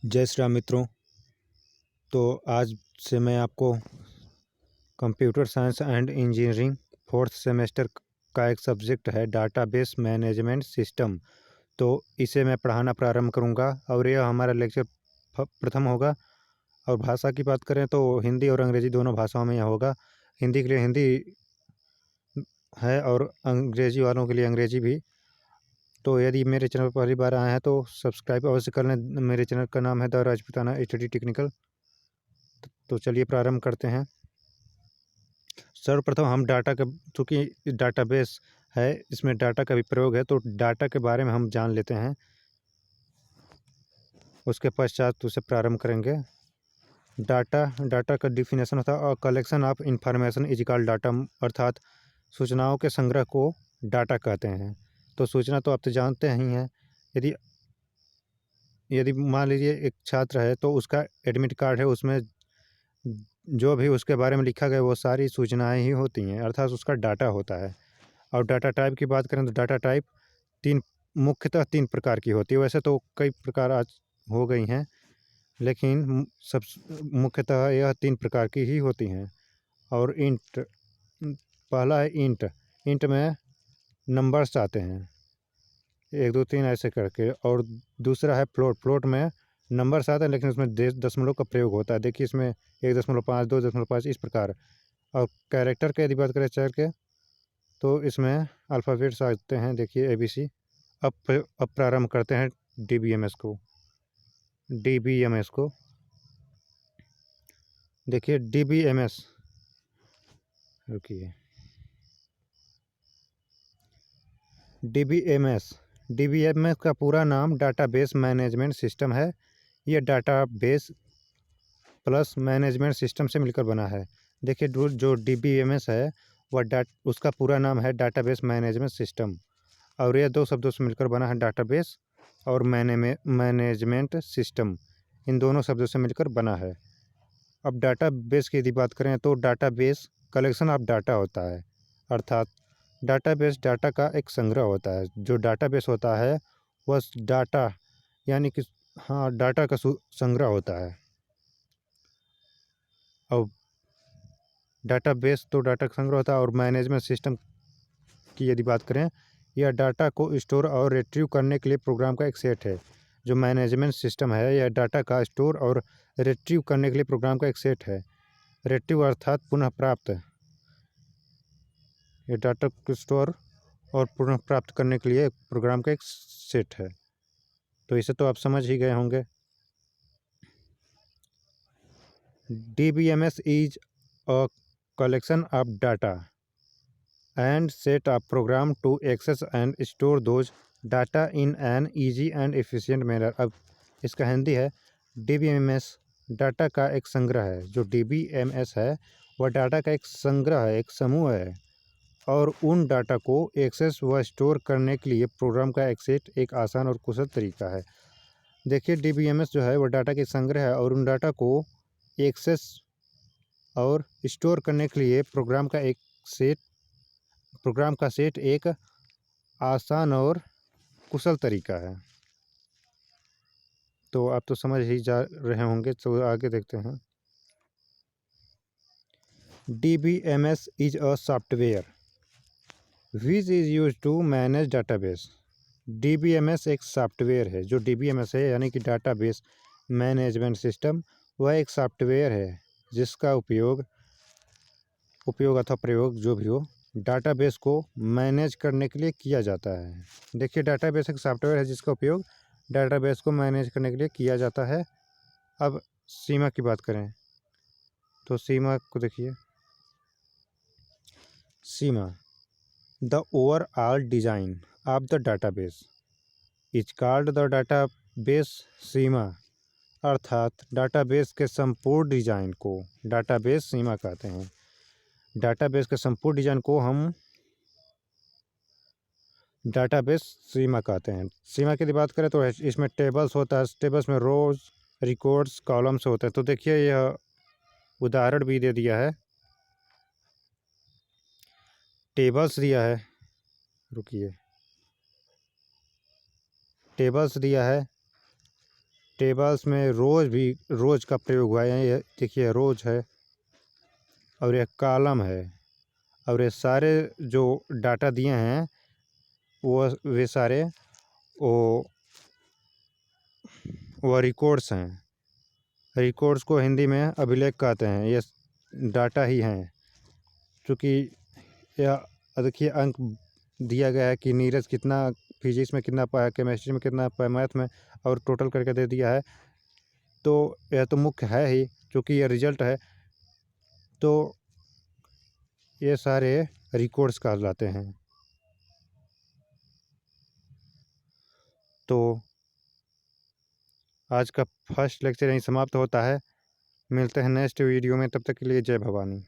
जय श्री राम मित्रों। तो आज से मैं आपको computer science and engineering fourth semester का एक सब्जेक्ट है डाटाबेस मैनेजमेंट सिस्टम। तो इसे मैं पढ़ाना प्रारंभ करूंगा और यह हमारा लेक्चर प्रथम होगा। और भाषा की बात करें तो हिंदी और अंग्रेजी दोनों भाषाओं में यह होगा। हिंदी के लिए हिंदी है और अंग्रेजी वालों के लिए अंग्रेजी भी। तो यदि मेरे चैनल पर पहली बार आए हैं तो सब्सक्राइब अवश्य कर लें। मेरे चैनल का नाम है द राजपूताना स्टडी टेक्निकल। तो चलिए प्रारंभ करते हैं। सर्वप्रथम हम डाटा का, चूँकि डाटाबेस है इसमें डाटा का भी प्रयोग है, तो डाटा के बारे में हम जान लेते हैं। उसके पश्चात उसे प्रारंभ करेंगे। डाटा का डिफिनेशन होता है collection of information is called data, अर्थात सूचनाओं के संग्रह को डाटा कहते हैं। तो सूचना तो आप तो जानते ही हैं। यदि यदि मान लीजिए एक छात्र है तो उसका एडमिट कार्ड है, उसमें जो भी उसके बारे में लिखा गया वो सारी सूचनाएं ही होती हैं, अर्थात उसका डाटा होता है। और डाटा टाइप की बात करें तो डाटा टाइप मुख्यतः तीन प्रकार की होती है। वैसे तो कई प्रकार आज हो गई हैं, लेकिन सब मुख्यतः यह तीन प्रकार की ही होती हैं। और इंट, पहला है इंट। इंट में नंबर्स आते हैं 1 2 3 ऐसे करके। और दूसरा है फ्लोट। फ्लोट में नंबर्स आते हैं लेकिन उसमें दशमलव का प्रयोग होता है। देखिए इसमें 1.5 2.5 इस प्रकार। और कैरेक्टर की यदि बात करें चार के, तो इसमें अल्फ़ाबेट्स आते हैं, देखिए ABC। अब प्रारंभ करते हैं DBMS को। देखिए DBMS, रुकिए, DBMS का पूरा नाम डाटाबेस मैनेजमेंट सिस्टम है। यह डाटाबेस प्लस मैनेजमेंट सिस्टम से मिलकर बना है। देखिए जो DBMS है वह उसका पूरा नाम है डाटाबेस मैनेजमेंट सिस्टम, और यह दो शब्दों से मिलकर बना है, डाटाबेस और मैनेजमेंट सिस्टम। इन दोनों शब्दों से मिलकर बना है। अब डाटाबेस की यदि बात करें तो डाटाबेस कलेक्शन ऑफ डाटा होता है, अर्थात डाटाबेस डाटा का एक संग्रह होता है। जो डाटाबेस होता है वह डाटा, यानी कि हाँ, डाटा का संग्रह होता है। और डाटाबेस तो डाटा का संग्रह होता है। और मैनेजमेंट सिस्टम की यदि बात करें, यह डाटा को स्टोर और रिट्रीव करने के लिए प्रोग्राम का एक सेट है। जो मैनेजमेंट सिस्टम है यह डाटा का स्टोर और रिट्रीव करने के लिए प्रोग्राम का एक सेट है। रिट्रीव अर्थात पुनः प्राप्त। ये डाटा को स्टोर और पुनः प्राप्त करने के लिए एक प्रोग्राम का एक सेट है। तो इसे तो आप समझ ही गए होंगे। DBMS is a collection of data and set up program to access and store those data in an easy and efficient manner। अब इसका हिंदी है, DBMS डाटा का एक संग्रह है। जो DBMS है वह डाटा का एक संग्रह है, एक समूह है, और उन डाटा को एक्सेस व स्टोर करने के लिए प्रोग्राम का एक सेट एक आसान और कुशल तरीका है। देखिए DBMS जो है वह डाटा के संग्रह है, और उन डाटा को एक्सेस और स्टोर करने के लिए प्रोग्राम का सेट एक आसान और कुशल तरीका है। तो आप तो समझ ही जा रहे होंगे, तो आगे देखते हैं। DBMS is a software which is use to manage database. DBMS एक सॉफ्टवेयर है। जो DBMS है यानी कि डाटाबेस मैनेजमेंट सिस्टम, वह एक सॉफ्टवेयर है जिसका उपयोग अथवा प्रयोग जो भी हो, डाटाबेस को मैनेज करने के लिए किया जाता है। देखिए डाटाबेस एक सॉफ्टवेयर है जिसका उपयोग डाटाबेस को मैनेज करने के लिए किया जाता है। अब सीमा की बात करें तो सीमा को देखिए। Schema, the overall design of the database is called the database schema, अर्थात डाटाबेस के संपूर्ण डिज़ाइन को डाटाबेस सीमा कहते हैं। डाटाबेस के संपूर्ण डिज़ाइन को हम डाटाबेस सीमा कहते हैं। सीमा की बात करें तो इसमें टेबल्स होता है, टेबल्स में रोज, रिकॉर्ड्स, कॉलम्स होते हैं। तो देखिए यह उदाहरण भी दे दिया है, टेबल्स दिया है, रुकिए, टेबल्स दिया है, टेबल्स में रोज का प्रयोग हुआ है। ये देखिए रोज है और यह कॉलम है और ये सारे जो डाटा दिए हैं वे सारे वो रिकॉर्ड्स हैं। रिकॉर्ड्स को हिंदी में अभिलेख कहते हैं। ये डाटा ही हैं। चूँकि यह देखिए अंक दिया गया है कि नीरज कितना फिजिक्स में कितना पाया, केमिस्ट्री में कितना पाया, मैथ में, और टोटल करके दे दिया है। तो यह तो मुख्य है ही, क्योंकि यह रिजल्ट है। तो ये सारे रिकॉर्ड्स कहलाते हैं। तो आज का फर्स्ट लेक्चर यहीं समाप्त होता है। मिलते हैं नेक्स्ट वीडियो में, तब तक के लिए जय भवानी।